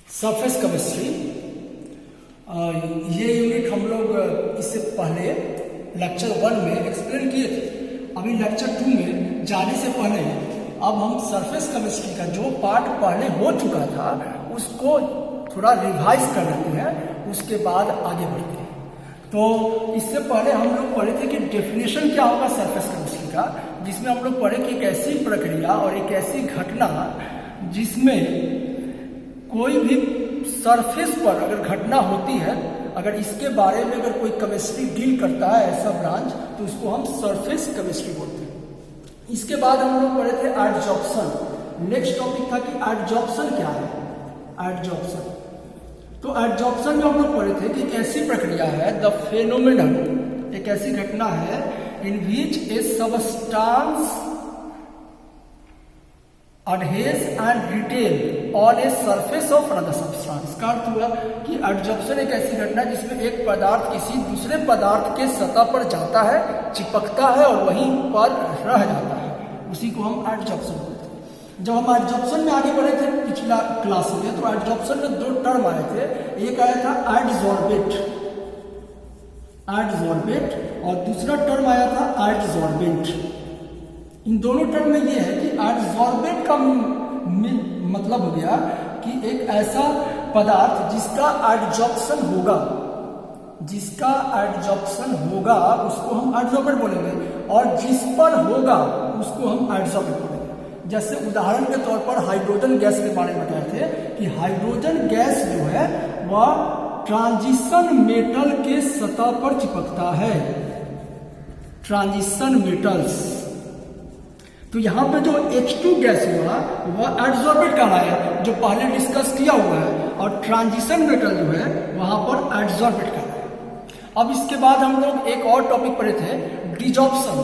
Surface chemistry. ये unit हम लोग इससे पहले लेक्चर 1 में एक्सप्लेन किए थे। अभी लेक्चर 2 में जाने से पहले अब हम सरफेस केमिस्ट्री का जो पार्ट पहले हो चुका था उसको थोड़ा रिवाइज कर लेते हैं, उसके बाद आगे बढ़ते हैं। तो इससे पहले हम लोग पढ़े थे कि डेफिनेशन क्या होगा सरफेस केमिस्ट्री का, जिसमें हम लोग पढ़े कि एक ऐसी प्रक्रिया और एक ऐसी घटना जिसमें कोई भी सरफेस पर अगर घटना होती है, अगर इसके बारे में अगर कोई केमिस्ट्री डील करता है ऐसा ब्रांच, तो उसको हम सरफेस केमिस्ट्री बोलते हैं। इसके बाद हम लोग पढ़े थे एडजॉर्प्शन। नेक्स्ट टॉपिक था कि एडजॉर्प्शन क्या है। एडजॉर्प्शन, तो एडजॉर्प्शन में हम लोग पढ़े थे कि एक ऐसी प्रक्रिया है, द फेनोमेनन, एक ऐसी घटना है in which a substance adheres and retain on a surface of another substance। का अर्थ हुआ कि एडजॉर्प्शन एक ऐसी घटना जिसमें एक पदार्थ किसी दूसरे पदार्थ के सतह पर जाता है, चिपकता है और वहीं पर रह जाता है, उसी को हम एडजॉर्प्शन बोलते हैं। जब हम एडजॉर्प्शन में आगे बढ़े थे पिछला क्लास में, तो एडजॉर्प्शन में 2 टर्म आए थे। एक आया था एडसॉर्बेट, एडसॉर्बेट, और दूसरा टर्म आया था एडसॉर्बेंट। इन दोनों टर्म में ये है कि एडसॉर्बेंट का मतलब हो गया कि एक ऐसा पदार्थ जिसका एडजॉर्प्शन होगा, जिसका एडजॉर्प्शन होगा उसको हम एडसॉर्बेंट बोलेंगे, और जिस पर होगा उसको हम एडसॉर्बेंट बोलेंगे। जैसे उदाहरण के तौर पर हाइड्रोजन गैस के बारे में बताए थे कि हाइड्रोजन गैस जो है वह ट्रांजिशन मेटल के सतह पर चिपकता है, ट्रांजिशन मेटल्स। तो यहाँ पे जो H2 गैस हुआ वह एडसॉर्बेंट कहलाया, जो पहले डिस्कस किया हुआ है, और ट्रांजिशन मेटल जो है वहां पर एडसॉर्बेंट कहलाया। अब इसके बाद हम लोग एक और टॉपिक पढ़े थे, डिजॉर्प्शन।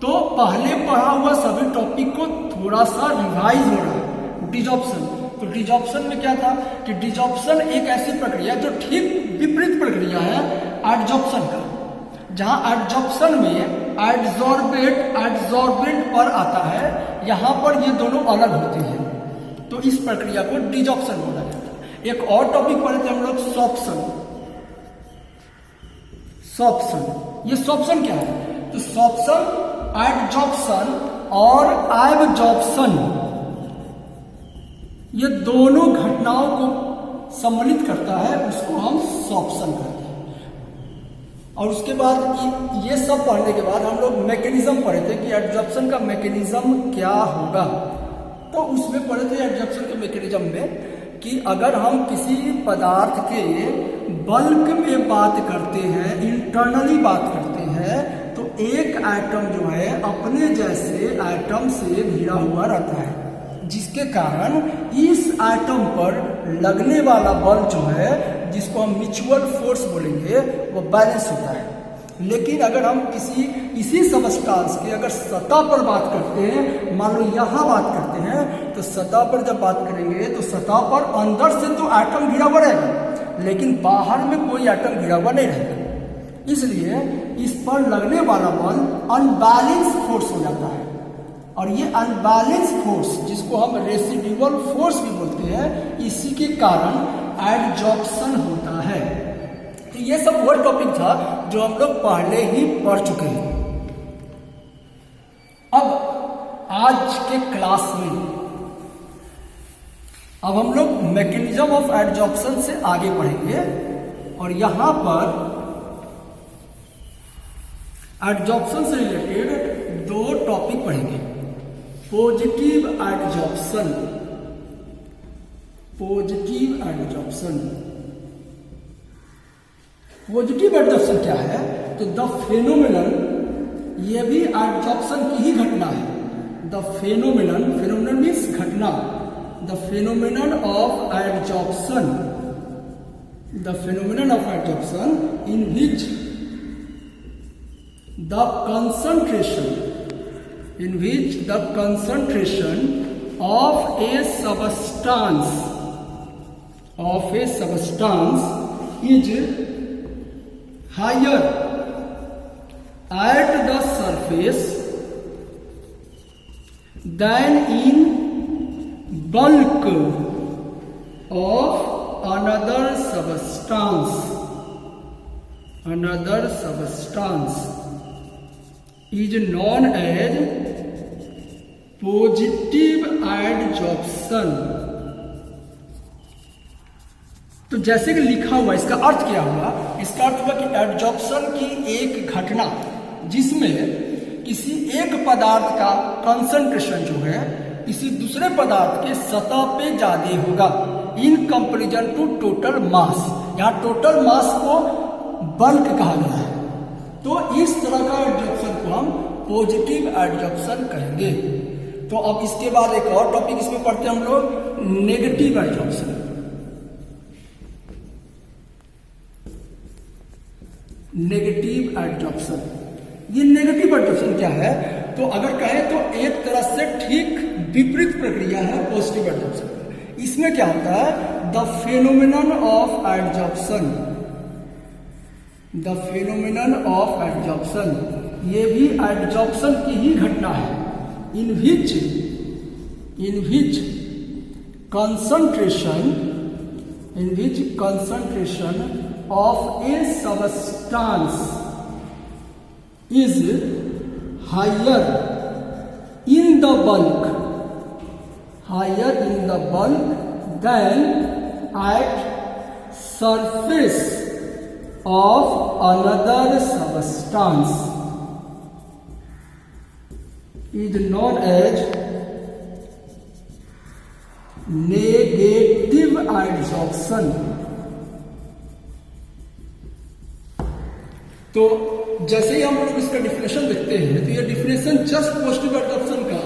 तो पहले पढ़ा हुआ सभी टॉपिक को थोड़ा सा रिवाइज हो रहा है। डिजॉर्प्शन, तो डिजॉर्प्शन में क्या था कि डिजॉर्प्शन एक ऐसी प्रक्रिया जो ठीक विपरीत प्रक्रिया है एडजॉर्प्शन का, जहां एडजॉर्प्शन में एडसॉर्बेंट पर आता है, यहां पर ये दोनों अलग होते हैं, तो इस प्रक्रिया को डिजॉर्प्शन बोला जाता है। एक और टॉपिक पढ़े थे हम लोग, सॉर्प्शन। सॉर्प्शन, ये सॉर्प्शन क्या है? तो सॉर्प्शन एडजॉर्प्शन और एब्जॉर्प्शन, ये दोनों घटनाओं को सम्मिलित करता है, उसको हम सॉर्प्शन कहते हैं। और उसके बाद ये सब पढ़ने के बाद हम लोग मैकेनिज्म पढ़े थे कि एडजॉर्प्शन का मैकेनिज्म क्या होगा। तो उसमें पढ़े थे एडजॉर्प्शन के मैकेनिज्म में कि अगर हम किसी पदार्थ के बल्क में बात करते हैं, इंटरनली बात करते हैं, तो एक एटम जो है अपने जैसे एटम से घिरा हुआ रहता है, जिसके कारण इस एटम पर लगने वाला बल जो है, जिसको हम म्यूचुअल फोर्स बोलेंगे, वो बैलेंस होता है। लेकिन अगर हम इसी सबस्टांस के अगर सतह पर बात करते हैं, मान लो यहाँ बात करते हैं, तो सतह पर जब बात करेंगे तो सतह पर अंदर से तो एटम घिरा हुआ रहेगा, लेकिन बाहर में कोई एटम घिरा हुआ नहीं रहेगा। इसलिए इस पर लगने वाला बल अनबैलेंस फोर्स हो जाता है, और ये अनबैलेंस फोर्स, जिसको हम रेसिड्यूअल फोर्स भी बोलते हैं, इसी के कारण एडजॉर्प्शन होता है। तो ये सब वो टॉपिक था जो हम लोग पहले ही पढ़ चुके हैं। अब आज के क्लास में अब हम लोग मैकेनिज्म ऑफ एडजॉर्प्शन से आगे बढ़ेंगे, और यहां पर एडजॉर्प्शन से रिलेटेड 2 टॉपिक पढ़ेंगे। Positive adsorption, positive adsorption. Positive adsorption क्या है? तो द फेनोमेनन, ये भी एडजॉर्प्शन की ही घटना है। द फेनोमेनन, फेनोमेनन मीन्स घटना, the phenomenon of adsorption, the phenomenon of adsorption in which the concentration of a substance is higher at the surface than in bulk of another substance is known as positive adsorption। तो जैसे कि लिखा हुआ, इसका अर्थ क्या हुआ? इसका अर्थ हुआ कि एडजॉर्प्शन की एक घटना जिसमें किसी एक पदार्थ का कंसंट्रेशन जो है किसी दूसरे पदार्थ के सतह पे ज्यादा होगा in comparison to total mass. यहाँ टोटल मास को बल्क कहा गया है, तो इस तरह का एडजॉर्प्शन को हम पॉजिटिव एडजॉर्प्शन कहेंगे। तो अब इसके बाद एक और टॉपिक इसमें पढ़ते हैं हम लोग, नेगेटिव एडजॉर्प्शन। नेगेटिव एडजॉर्प्शन, ये नेगेटिव एडजॉर्प्शन क्या है? तो अगर कहें तो एक तरह से ठीक विपरीत प्रक्रिया है पॉजिटिव एडजॉर्प्शन। इसमें क्या होता है? The phenomenon of adsorption, the phenomenon of adsorption, ये भी एडजॉर्प्शन की ही घटना है। In which concentration of a substance is higher in the bulk than at surface of another substance is known as negative adsorption। तो जैसे ही हम लोग इसका डिफिनेशन देखते हैं तो ये डिफिनेशन जस्ट पॉजिटिव एडजॉर्प्शन का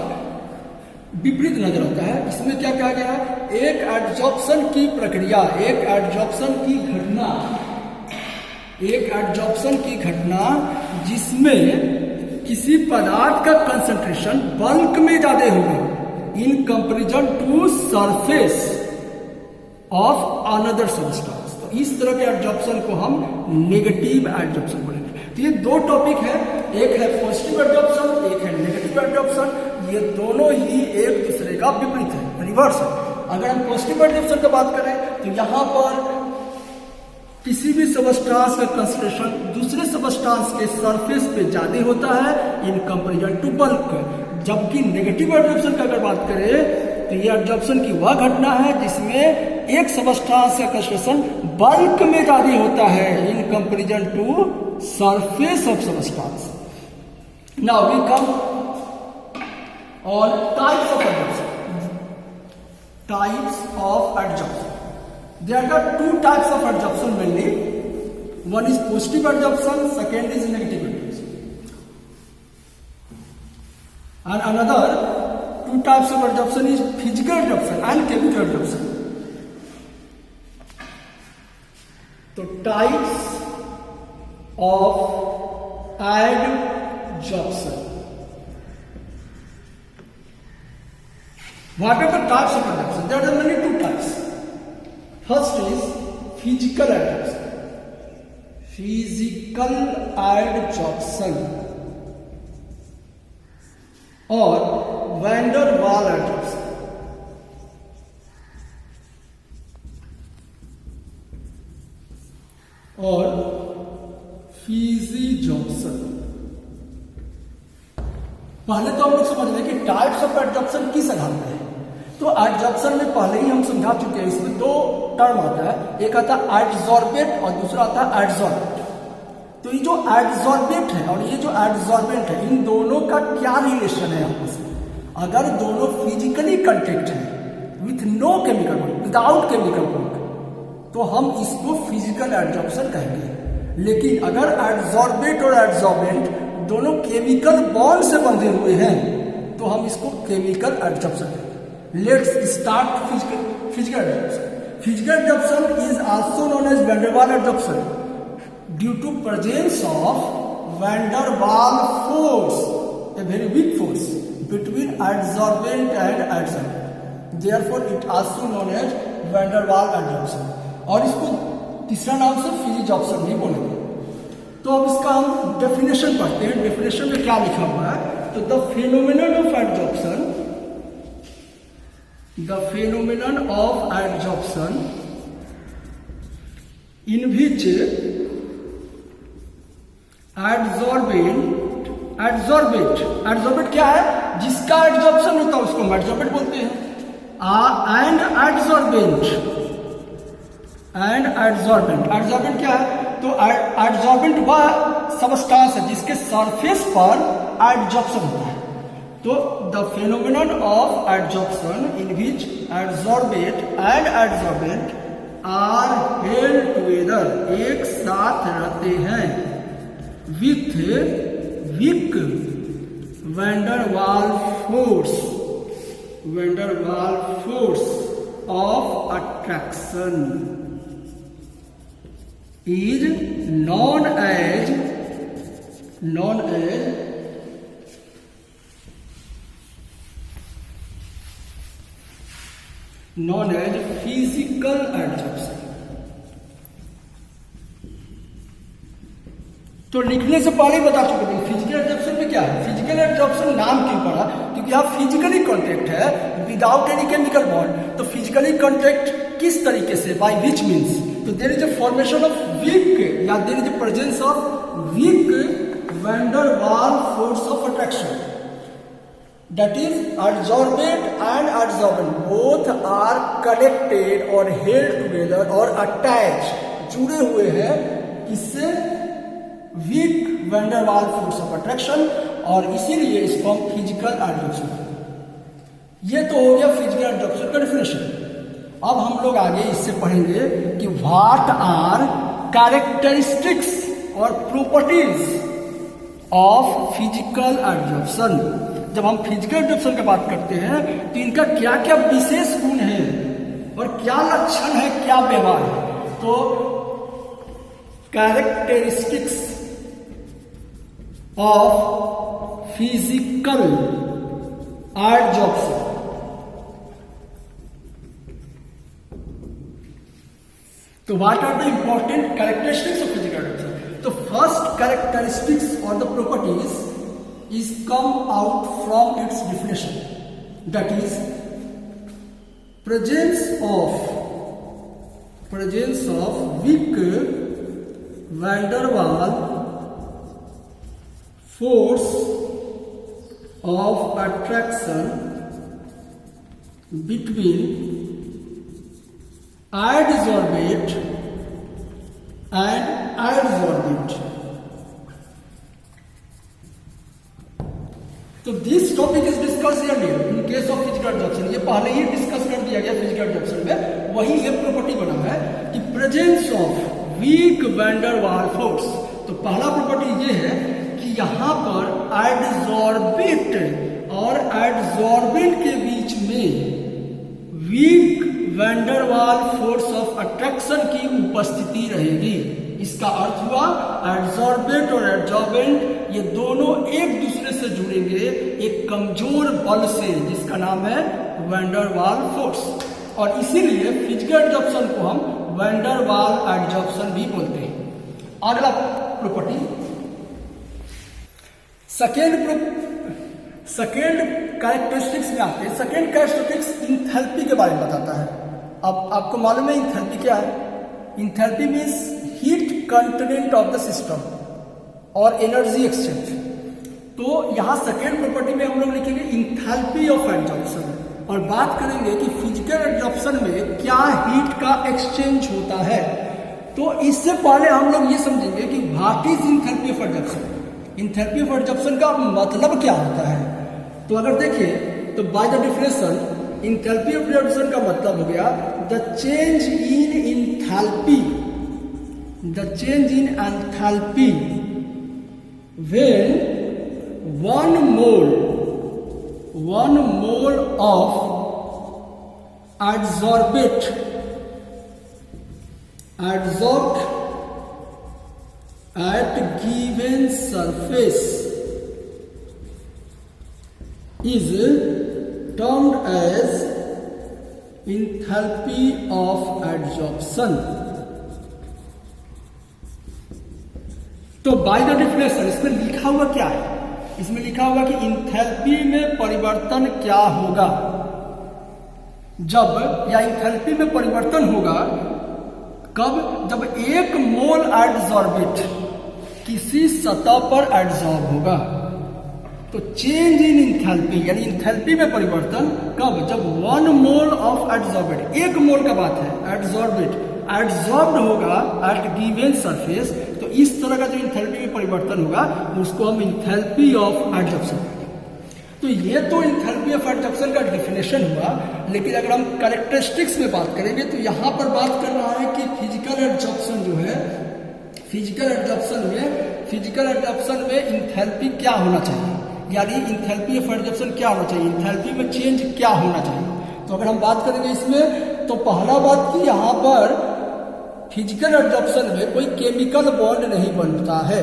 विपरीत नजर आता है। इसमें क्या कहा गया? एक एडजॉर्प्शन की प्रक्रिया, एक एडजॉर्प्शन की घटना जिसमें किसी पदार्थ का कंसंट्रेशन बल्क में ज्यादा होगा in comparison to surface of another substance. तो इस तरह के एडजॉर्प्शन को हम नेगेटिव एडजॉर्प्शन बोलेंगे। तो ये दो टॉपिक है, एक है पॉजिटिव एडजॉर्प्शन, एक है नेगेटिव एडजॉर्प्शन। ये दोनों ही एक दूसरे का विपरीत है, रिवर्स है। अगर हम पॉजिटिव एडजॉर्प्शन की बात करें तो यहाँ पर किसी भी सबस्टांस का कंसंट्रेशन दूसरे सबस्टांस के सरफेस पे ज्यादा होता है इन कंपेरिजन टू बल्क। जबकि नेगेटिव एडजॉर्प्शन की अगर बात करें तो ये एडजॉर्प्शन की वह घटना है जिसमें एक सबस्टांस का कंसंट्रेशन बल्क में ज्यादा होता है in comparison to surface of substance. Now we come on types of adsorption. Types of adsorption, there are two types of adsorption mainly. One is positive adsorption, second is negative adsorption. And another two types of adsorption is physical adsorption and chemical adsorption. So types of adsorption. What are the types of adsorption? There are many two types. First is physical adsorption. Physical adsorption or van der Waal adsorption. और फिजिजॉर्प्शन। पहले तो हम लोग समझ रहे कि types of adsorption किस आधार पर है। तो एडजॉर्प्शन में पहले ही हम समझा चुके हैं, इसमें दो टर्म आता है, एक आता है एडजॉर्बेंट और दूसरा आता है एडजॉर्बेंट। तो ये जो एडजॉर्बेंट है और ये जो एडजॉर्बेंट है, इन दोनों का क्या रिलेशन है आपस में? अगर दोनों फिजिकली कंटेक्ट है with no chemical bond, without chemical bond, तो हम इसको फिजिकल एडजॉर्प्शन कहेंगे। लेकिन अगर एडजॉर्बेंट और एडजॉर्बेंट दोनों केमिकल बॉन्ड से बंधे हुए हैं तो हम इसको केमिकल एडजॉर्प्शन कहेंगे। Let's start physical adsorption. Physical adsorption is also known as van der Waal adsorption due to presence of van der Waal force, a very weak force between adsorbent and adsorbent. Therefore, it also known as van der Waal adsorption. और इसको तीसरा नाम से फिजिजॉर्प्शन भी बोलेंगे। तो अब इसका हम डेफिनेशन पढ़ते हैं। डेफिनेशन में क्या लिखा हुआ है? तो the phenomenon of adsorption the phenomenon of adsorption in which adsorbate क्या है, जिसका एड्सॉर्प्शन होता है उसको हम एड्सॉर्बेट बोलते हैं। एड्सॉर्बेंट क्या है, तो एड्सॉर्बेंट वह सबस्टांस है जिसके सरफेस पर एड्सॉर्प्शन होता है। तो the phenomenon of adsorption in which adsorbate and adsorbent are held together, एक साथ रहते हैं, with weak van der Waals force of attraction is known as physical adsorption। तो लिखने से पहले ही बता चुके थे फिजिकल एड्सॉर्प्शन में क्या है। फिजिकल एड्सॉर्प्शन नाम क्यों पड़ा, क्योंकि यहाँ फिजिकली कॉन्टेक्ट है विदाउट एनी केमिकल बॉन्ड। तो फिजिकली कॉन्टेक्ट किस तरीके से, बाय विच मीन्स, तो there is a formation of weak या there is a presence of weak van der Waals force of attraction, that is adsorbate and adsorbent both are connected और held together और attach, जुड़े हुए हैं इससे weak van der Waals force of attraction, और इसीलिए इसको हम फिजिकल एड्सॉर्प्शन। ये तो हो गया फिजिकल एड्सॉर्प्शन का डेफिनेशन। अब हम लोग आगे इससे पढ़ेंगे कि व्हाट आर कैरेक्टरिस्टिक्स और प्रॉपर्टीज ऑफ फिजिकल एड्सॉर्प्शन। जब हम फिजिकल एड्सॉर्प्शन की बात करते हैं तो इनका क्या क्या विशेष गुण है और क्या लक्षण है, क्या व्यवहार है। तो कैरेक्टरिस्टिक्स ऑफ फिजिकल एड्सॉर्प्शन। तो what are the important characteristics of physical adsorption. तो फर्स्ट कैरेक्टरिस्टिक्स और the properties is come out from its definition, that is presence of weak van der Waals force of attraction between adsorbate and adsorbent। तो this topic is discuss earlier in case of physical adsorption। ये पहले ही discuss कर दिया गया physical adsorption में। वही ये property बना है कि presence of weak van der Waals force. तो पहला प्रॉपर्टी ये है कि यहां पर एड्सॉर्बेट और एड्सॉर्बेंट के बीच में weak van der Waals force of attraction की उपस्थिति रहेगी। इसका अर्थ हुआ एड्सॉर्बेट और एड्सॉर्बेंट ये दोनों एक दूसरे से जुड़ेंगे एक कमजोर बल से, जिसका नाम है वैन डर वाल्स फोर्स। और इसीलिए फिजिकल एड्सॉर्प्शन को हम वैन डर वाल्स एड्सॉर्प्शन भी बोलते हैं। अगला प्रॉपर्टी सेकेंड कैरेक्टरिस्टिक्स में आते हैं। सेकेंड कैरेक्टरिस्टिक्स इंथैल्पी के बारे में बताता है। अब आपको मालूम है इंथैल्पी क्या है। Enthalpy means heat content of the system और एनर्जी एक्सचेंज। तो यहाँ सेकेंड प्रॉपर्टी में हम लोग लिखेंगे इंथैल्पी ऑफ एड्सॉर्प्शन और बात करेंगे कि फिजिकल एड्सॉर्प्शन में क्या हीट का एक्सचेंज होता है। तो इससे पहले हम लोग ये समझेंगे कि what is enthalpy of adsorption. Enthalpy of adsorption का मतलब क्या होता है। तो अगर देखें तो by the definition enthalpy of adsorption का मतलब हो गया the change in enthalpy when one mole of adsorbed at given surface is termed as enthalpy of adsorption। तो बाय द डेफिनेशन इसमें लिखा हुआ क्या है। इसमें लिखा हुआ कि इंथैल्पी में परिवर्तन क्या होगा। जब या इंथैल्पी में परिवर्तन होगा कब, जब एक मोल एडसॉर्बिट किसी सतह पर एडसॉर्ब होगा। तो चेंज इन इंथैल्पी यानी इंथैल्पी में परिवर्तन कब, जब 1 मोल ऑफ एडसॉर्बिट, 1 मोल का बात है, एडसॉर्बिट एडसॉर्ब्ड होगा एट गिवन सरफेस, तो इस तरह का जो इंथैल्पी में परिवर्तन होगा उसको हम इंथैल्पी ऑफ एडजॉर्प्शन। तो ये तो इंथैल्पी ऑफ एडजॉर्प्शन का डेफिनेशन हुआ, लेकिन अगर हम कैरेक्टरिस्टिक्स में बात करेंगे तो यहाँ पर बात कर रहा है कि फिजिकल एडजॉर्प्शन जो है, फिजिकल एडजॉर्प्शन में इंथैल्पी क्या होना चाहिए, यानी इंथैल्पी ऑफ एडजॉर्प्शन क्या होना चाहिए, इंथैल्पी में चेंज क्या होना चाहिए। तो अगर हम बात करेंगे इसमें, तो पहला बात कि यहाँ पर फिजिकल एडजॉर्प्शन में कोई केमिकल बॉन्ड नहीं बनता है,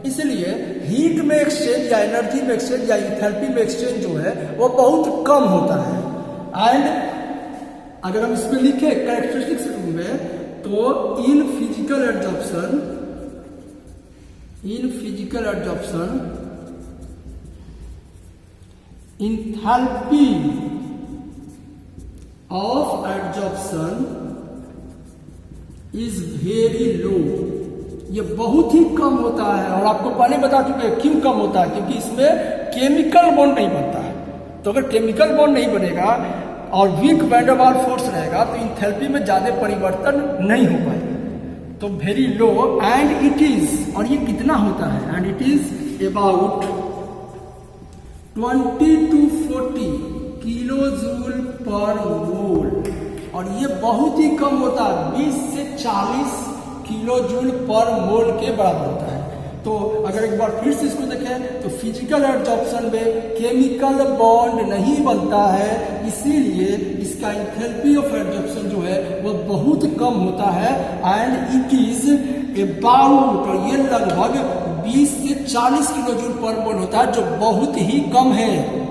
इसलिए हीट में एक्सचेंज या एनर्जी में एक्सचेंज या इंथैल्पी में एक्सचेंज जो है वो बहुत कम होता है। एंड अगर हम इसमें लिखें कैरेक्टरिस्टिक्स में, तो इन physical adsorption enthalpy of adsorption is very low, ये बहुत ही कम होता है। और आपको पहले बता चुके हैं क्यों कम होता है, क्योंकि इसमें केमिकल बॉन्ड नहीं बनता है। तो अगर केमिकल बॉन्ड नहीं बनेगा और weak van der Waals force रहेगा तो इंथैल्पी में ज्यादा परिवर्तन नहीं हो पाएगा। तो very low, and it is, और ये कितना होता है, and it is about 20 to 40 kilo joule per mole, और ये बहुत ही कम होता है, 20 से 40 किलो जूल पर मोल के बराबर होता है। तो अगर एक बार फिर से इसको देखें तो फिजिकल एडजॉर्प्शन में केमिकल बॉन्ड नहीं बनता है, इसीलिए इसका इंथैल्पी ऑफ एडजॉर्प्शन जो है वह बहुत कम होता है। एंड इट इज अबाउट, और ये लगभग 20 से 40 किलो जूल पर मोल होता है, जो बहुत ही कम है।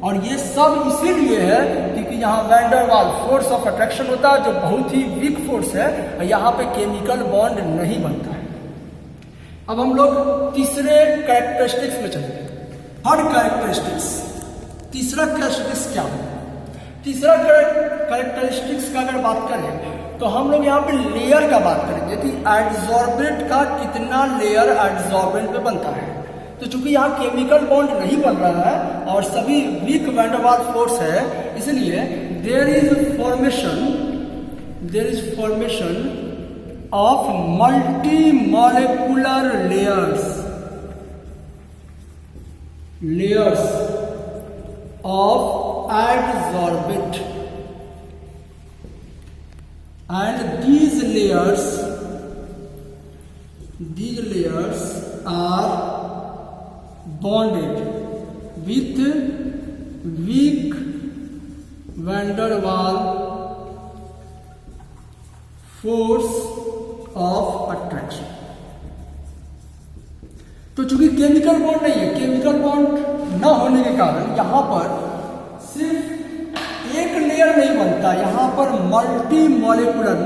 और ये सब इसीलिए है क्योंकि यहाँ van der Waals force of attraction होता है जो बहुत ही वीक फोर्स है, और यहाँ पे केमिकल बॉन्ड नहीं बनता है। अब हम लोग तीसरे कैरेक्टरिस्टिक्स में चलेंगे। थर्ड कैरेक्टरिस्टिक्स, तीसरा कैरेक्टरिस्टिक्स क्या है? तीसरा कैरेक्टरिस्टिक्स का अगर बात करें तो हम लोग यहाँ पे लेयर का बात करेंगे कि एडसॉर्बेंट का कितना लेयर एडसॉर्बेंट पे बनता है। तो चूंकि यहाँ केमिकल बॉन्ड नहीं बन रहा है और सभी weak van der Waals force है, इसलिए there is formation of multi molecular layers of adsorbent, and these layers are bonded with weak van der Waals force of attraction। तो चूंकि केमिकल बॉन्ड नहीं है, केमिकल बॉन्ड न होने के कारण यहां पर सिर्फ एक लेयर नहीं बनता, यहां पर मल्टी मॉलिक्यूलर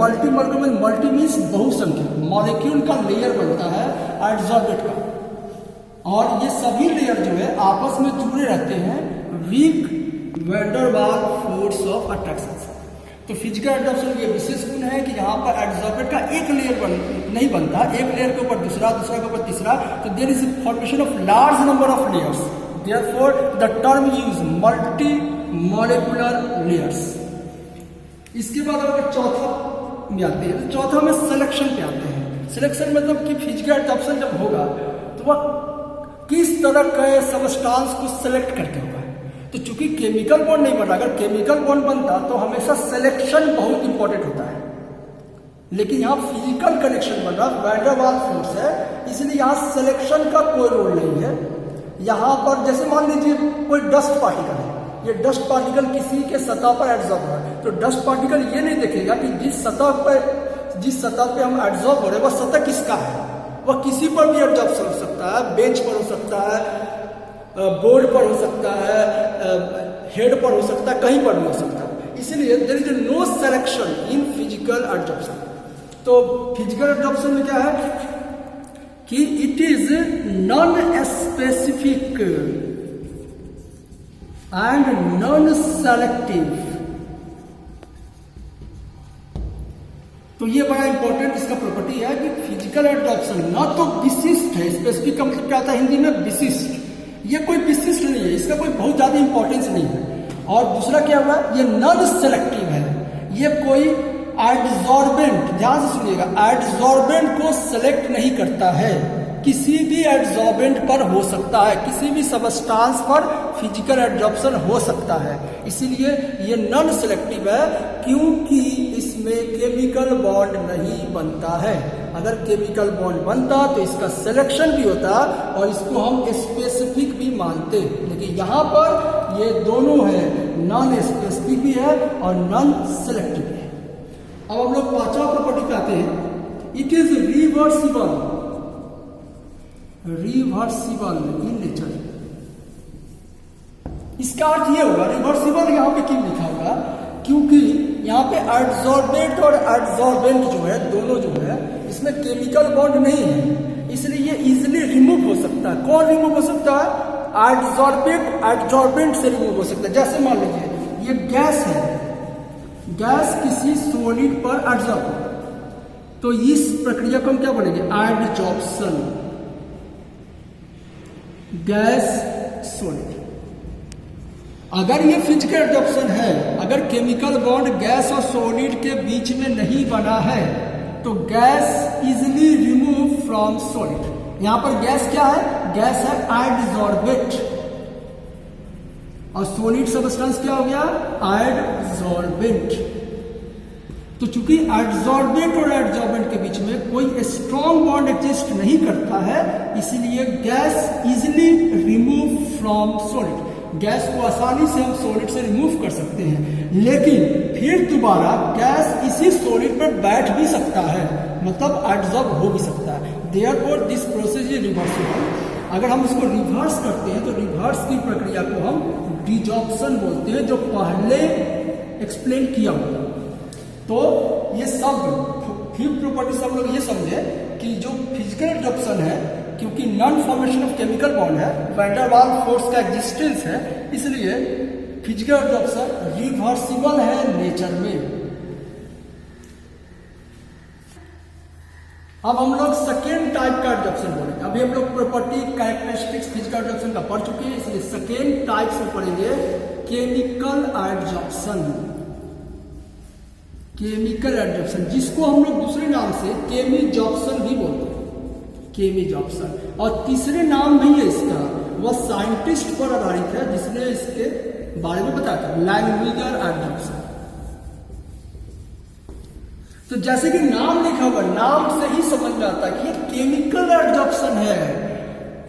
मल्टी मीन्स बहुसंख्यक मॉलिक्यूल का लेयर बनता है एडसॉर्बेंट का, और ये सभी लेयर जो है आपस में जुड़े रहते हैं weak van der Waals force of attraction से। तो फिजिकल एडजॉर्प्शन की विशेष गुण है कि यहाँ पर एडसॉर्बेंट का एक लेयर नहीं बनता, एक लेयर के ऊपर दूसरा, दूसरा के ऊपर तीसरा, तो there is formation of large number of layers, therefore the term use multi molecular layers. इसके बाद अगर चौथा में आते हैं, तो चौथा में सिलेक्शन पे आते हैं। सिलेक्शन मतलब कि फिजिकल एडजॉर्प्शन जब होगा तो वह किस तरह के सबस्टांस को सिलेक्ट करके होगा। तो चूंकि केमिकल बॉन्ड नहीं बन रहा, अगर केमिकल बॉन्ड बनता तो हमेशा सिलेक्शन बहुत इंपॉर्टेंट होता है, लेकिन यहाँ फिजिकल कनेक्शन बन रहा, वैन डर वाल्स फोर्स है, इसलिए यहाँ सिलेक्शन का कोई रोल नहीं है। यहाँ पर जैसे मान लीजिए कोई डस्ट पार्टिकल है, ये डस्ट पार्टिकल किसी के सतह पर एडसॉर्ब हो रहा है, तो डस्ट पार्टिकल ये नहीं देखेगा कि जिस सतह पे हम एडसॉर्ब हो रहे हैं वह सतह किसका है, वह किसी पर भी एडसॉर्ब हो सकता है, बेंच पर हो सकता है, बोर्ड पर हो सकता है, हेड पर हो सकता है, कहीं पर भी हो सकता है। इसलिए there is no selection in physical adsorption. तो फिजिकल एडजॉर्प्शन में क्या है कि it is non specific and non selective तो ये बड़ा इंपॉर्टेंट इसका प्रॉपर्टी है कि फिजिकल एडजॉर्प्शन ना तो विशिष्ट है, स्पेसिफिक का मतलब क्या आता है हिंदी में, विशिष्ट, ये कोई विशिष्ट नहीं है, इसका कोई बहुत ज्यादा इंपॉर्टेंस नहीं है। और दूसरा क्या हुआ, ये नॉन सेलेक्टिव है, ये कोई एडजॉर्बेंट, ध्यान से सुनिएगा, एडजॉर्बेंट को सेलेक्ट नहीं करता है, किसी भी एडजॉर्बेंट पर हो सकता है, किसी भी सबस्टांस पर फिजिकल एडजॉर्प्शन हो सकता है, इसीलिए ये नॉन सेलेक्टिव है, क्योंकि इसमें केमिकल बॉन्ड नहीं बनता है। अगर केमिकल बॉन्ड बनता तो इसका सिलेक्शन भी होता और इसको हम स्पेसिफिक भी मानते, लेकिन यहाँ पर ये दोनों है, नॉन स्पेसिफिक भी है और नॉन सेलेक्टिव भी है। अब हम लोग पांचवा प्रॉपर्टी पे आते हैं, it is reversible, reversible in nature. इसका अर्थ ये होगा, रिवर्सिबल यहाँ पे क्यों लिखा होगा, क्योंकि यहाँ पे एडजॉर्बेंट और एडजॉर्बेंट जो है, दोनों जो है, इसमें केमिकल बॉन्ड नहीं है, इसलिए ये इजिली रिमूव हो सकता है। कौन रिमूव हो सकता है, एडजॉर्बेंट एडजॉर्बेंट से रिमूव हो सकता है। जैसे मान लीजिए ये गैस है, गैस किसी सॉलिड पर एडजॉर्ब, तो इस प्रक्रिया को हम क्या बोलेंगे, एडजॉर्प्शन, गैस सॉलिड। अगर ये फिजिकल एडजॉर्प्शन है, अगर केमिकल बॉन्ड गैस और सॉलिड के बीच में नहीं बना है, तो gas easily remove from solid. यहां पर गैस क्या है, गैस है एडजॉर्बेट, और सॉलिड सबस्टेंस क्या हो गया, एडजॉर्बेंट। तो चूंकि एडजॉर्बेंट और एडजॉर्बेंट के बीच में कोई स्ट्रॉन्ग बॉन्ड एग्जिस्ट नहीं करता है, इसीलिए gas easily remove from solid, gas को आसानी से हम सॉलिड से रिमूव कर सकते हैं, लेकिन फिर दोबारा गैस इसी सॉलिड पर बैठ भी सकता है, मतलब एडजॉर्ब हो भी सकता है। Therefore this process is reversible. अगर हम इसको रिवर्स करते हैं तो रिवर्स की प्रक्रिया को हम डिजॉर्प्शन बोलते हैं, जो पहले एक्सप्लेन किया हुआ। तो ये सब फिफ्थ प्रॉपर्टी सब लोग ये समझे कि जो फिजिकल एडजॉर्प्शन है, क्योंकि non formation of chemical bond है, वैन डर वाल्स फोर्स का एग्जिस्टेंस है, इसलिए फिजिकल एडजॉर्प्शन रिवर्सिबल है नेचर में। अब हम लोग सेकेंड टाइप का एडजॉर्प्शन बोलेंगे। अभी हम लोग प्रॉपर्टी कैरेक्टरिस्टिक्स फिजिकल एडजॉर्प्शन का पढ़ चुके हैं, इसलिए सेकेंड टाइप से पढ़ेंगे केमिकल एडजॉर्प्शन। केमिकल एडजॉर्प्शन, जिसको हम लोग दूसरे नाम से केमिजॉर्प्शन भी बोलते हैं, केमिजॉर्प्शन। और तीसरे नाम नहीं है इसका, वह साइंटिस्ट पर आधारित है जिसने इसके बारे में बताया था, लैंगमुइर एडजॉर्प्शन। तो जैसे कि नाम लिखा हुआ, नाम से ही समझ में आता है कि ये केमिकल एडजॉर्प्शन है।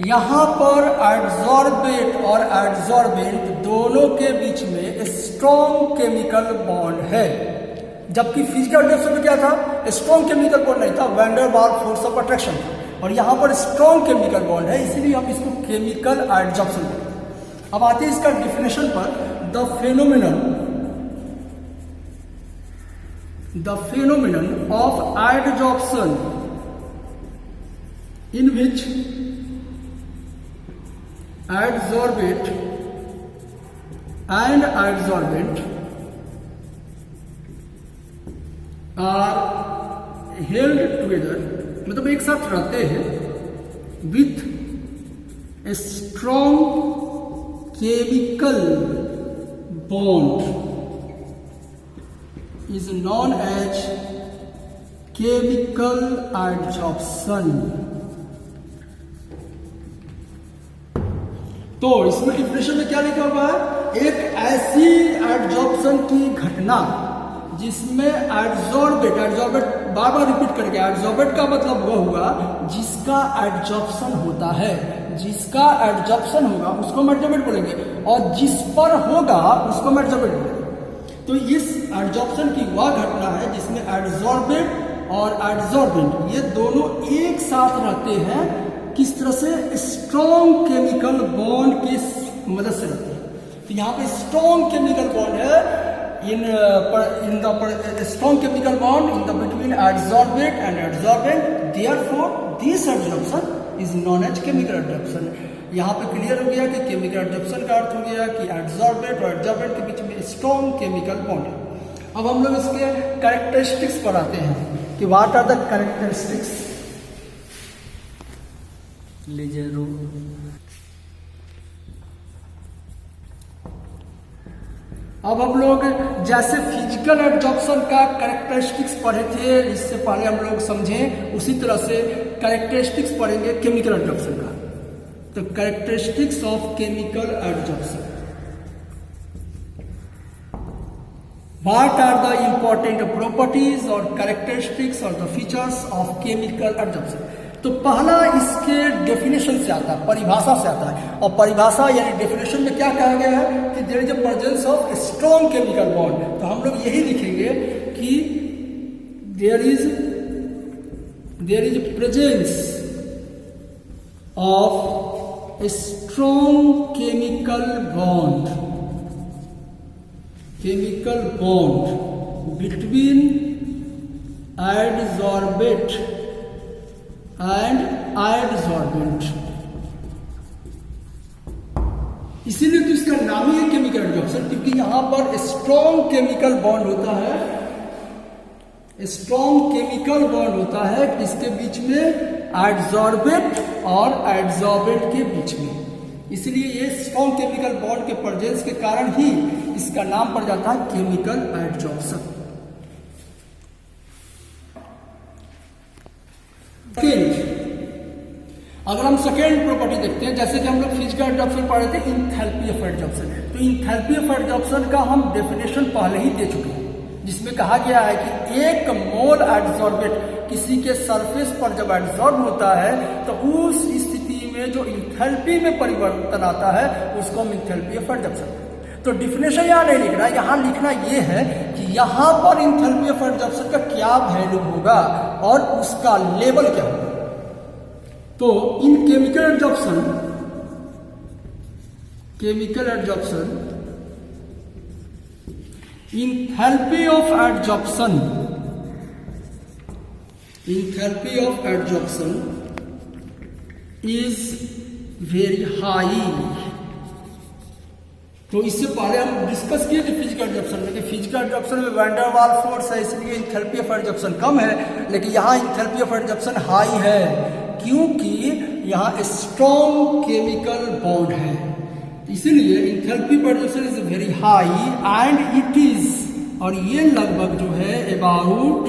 यहां पर एडजॉर्बेट और एडजॉर्बेंट दोनों के बीच में स्ट्रॉन्ग केमिकल बॉन्ड है, जबकि फिजिकल एडजॉर्प्शन में क्या था, स्ट्रॉन्ग केमिकल बॉन्ड नहीं था, van der Waals force of attraction था, और यहां पर स्ट्रॉन्ग केमिकल बॉन्ड है, इसीलिए हम इसको केमिकल एडजॉर्प्शन बोलते हैं। अब आते हैं इसका डिफिनेशन पर, the phenomenon of adsorption in which adsorbate and adsorbent are held together, मतलब एक साथ रहते हैं, with a strong chemical bond is known as chemical adsorption। तो इसमें डिफिनेशन में क्या लिखा हुआ है, एक ऐसी एडजॉर्प्शन की घटना जिसमें एडजॉर्बेट बार बार रिपीट करके, एडजॉर्बेट का मतलब वो हुआ जिसका एडजॉर्प्शन होता है, जिसका एडजॉर्प्शन होगा उसको हम एडजॉर्बेट बोलेंगे, और जिस पर होगा उसको हम एडजॉर्बेट बोलेंगे। तो इस एडजॉर्प्शन की वह घटना है जिसमें एडजॉर्बेट और एडजॉर्बेंट ये दोनों एक साथ रहते हैं, किस तरह से, स्ट्रॉन्ग केमिकल बॉन्ड की मदद से रहते हैं। तो यहाँ पे स्ट्रॉन्ग केमिकल बॉन्ड है in the strong chemical bond in the between adsorbate and adsorbent, therefore this adsorption is known as chemical adsorption। यहाँ पे क्लियर हो गया कि केमिकल एडजॉर्प्शन का अर्थ हो गया कि एडजॉर्बेट और एडजॉर्बेंट के बीच में स्ट्रॉन्ग केमिकल बॉन्ड है। अब हम लोग इसके कैरेक्टरिस्टिक्स पर आते हैं। कि व्हाट आर द कैरेक्टरिस्टिक्स। लीजिए रो अब हम लोग जैसे फिजिकल एडजॉर्प्शन का कैरेक्टरिस्टिक्स पढ़े थे, इससे पहले हम लोग समझें, उसी तरह से कैरेक्टरिस्टिक्स पढ़ेंगे केमिकल एडजॉर्प्शन का। तो characteristics of chemical adsorption, what are the important properties और कैरेक्टरिस्टिक्स और the features of chemical adsorption. तो पहला इसके डेफिनेशन से आता है, परिभाषा से आता है, और परिभाषा यानी डेफिनेशन में क्या कहा गया है कि there is a presence of strong chemical bond. तो हम लोग यही लिखेंगे कि there is presence of strong chemical bond between adsorbate and adsorbent. इसीलिए तो इसका नाम ही है केमिकल एडजॉर्प्शन, क्योंकि यहां पर स्ट्रॉन्ग केमिकल बॉन्ड होता है, स्ट्रॉन्ग केमिकल बॉन्ड होता है इसके बीच में एडसॉर्बेंट और एडसॉर्बेंट के बीच में। इसलिए ये स्ट्रॉन्ग केमिकल बॉन्ड के प्रेजेंस के कारण ही इसका नाम पड़ जाता है केमिकल एडजॉर्प्शन। अगर हम सेकेंड प्रॉपर्टी देखते हैं, जैसे कि हम लोग फिजिकल एडजॉर्प्शन पढ़ रहे थे, इंथैल्पी ऑफ एडजॉर्प्शन। तो इंथैल्पी ऑफ एडजॉर्प्शन का हम डेफिनेशन पहले ही दे चुके हैं, जिसमें कहा गया है कि एक मोल एडसॉर्बेट किसी के सरफेस पर जब एडसॉर्ब होता है तो उस स्थिति में जो इंथैल्पी में परिवर्तन आता है उसको हम इंथैल्पी ऑफ एडजॉर्प्शन। तो डिफिनेशन यहाँ नहीं लिखना है, यहाँ लिखना ये है कि यहाँ पर इंथैल्पी ऑफ एडजॉर्प्शन का क्या वैल्यू होगा और उसका लेवल क्या होगा। तो इन chemical adsorption enthalpy of adsorption is very high. तो इससे पहले हम डिस्कस किए थे फिजिकल एडजॉर्प्शन में कि फिजिकल एडजॉर्प्शन में वैन डर वाल्स फोर्स है, इसलिए इंथैल्पी ऑफ एडजॉर्प्शन कम है, लेकिन यहाँ इंथैल्पी ऑफ एडजॉर्प्शन हाई है क्योंकि यहाँ स्ट्रॉन्ग केमिकल बॉन्ड है। इसीलिए enthalpy of adsorption is very high and it is, और ये लगभग जो है about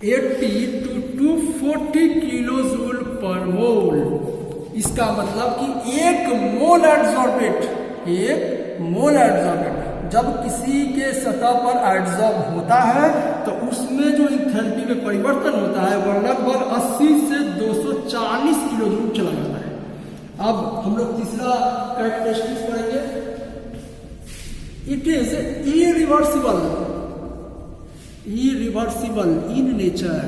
80 to 240 kilo joule per मोल। इसका मतलब कि एक मोल एडसॉर्बेट जब किसी के सतह पर एडसॉर्ब होता है तो उसमें जो इंथैल्पी में परिवर्तन होता है वह लगभग 80 से 240 किलो जूल चला जाता है। अब हम लोग तीसरा कैरेक्टरिस्टिक्स पढ़ेंगे। It is irreversible in nature।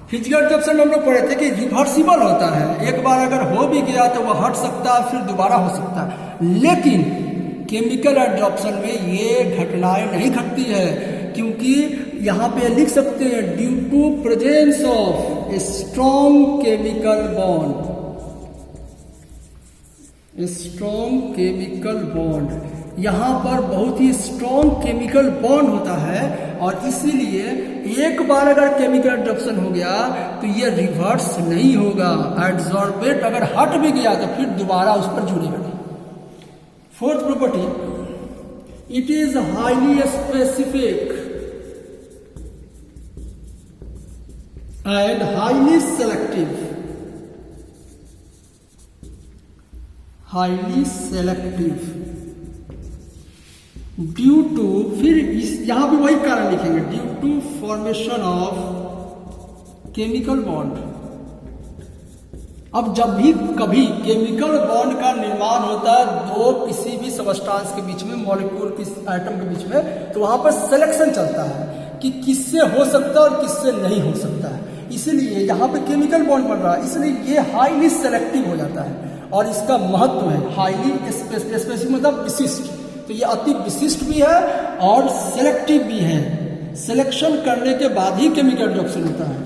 Physical adsorption में हम लोग पढ़े थे कि रिवर्सिबल होता है, एक बार अगर हो भी गया तो वह हट सकता है, फिर दोबारा हो सकता है। लेकिन केमिकल एडजॉर्प्शन में ये घटनाएं नहीं घटती है, क्योंकि यहाँ पे लिख सकते हैं due to presence of a strong chemical bond. यहाँ पर बहुत ही स्ट्रॉन्ग केमिकल बॉन्ड होता है और इसीलिए एक बार अगर केमिकल एडजॉर्प्शन हो गया तो ये रिवर्स नहीं होगा। एडसॉर्बेट अगर हट भी गया तो फिर दोबारा उस पर जुड़ेगा नहीं। Fourth property, it is highly specific and highly selective. Due to, फिर यहां भी वही कारण लिखेंगे, due to formation of chemical bond. अब जब भी कभी केमिकल बॉन्ड का निर्माण होता है दो किसी भी सबस्टांस के बीच में, मॉलिक्यूल किस एटम के बीच में, तो वहां पर सिलेक्शन चलता है कि किससे हो सकता है और किससे नहीं हो सकता है। इसलिए यहाँ पे केमिकल बॉन्ड बन रहा है, इसलिए ये हाईली सेलेक्टिव हो जाता है और इसका महत्व है। हाईली स्पेसिफिक मतलब विशिष्ट, तो ये अति विशिष्ट भी है और सेलेक्टिव भी है। सिलेक्शन करने के बाद ही केमिकल एडजॉर्प्शन होता है।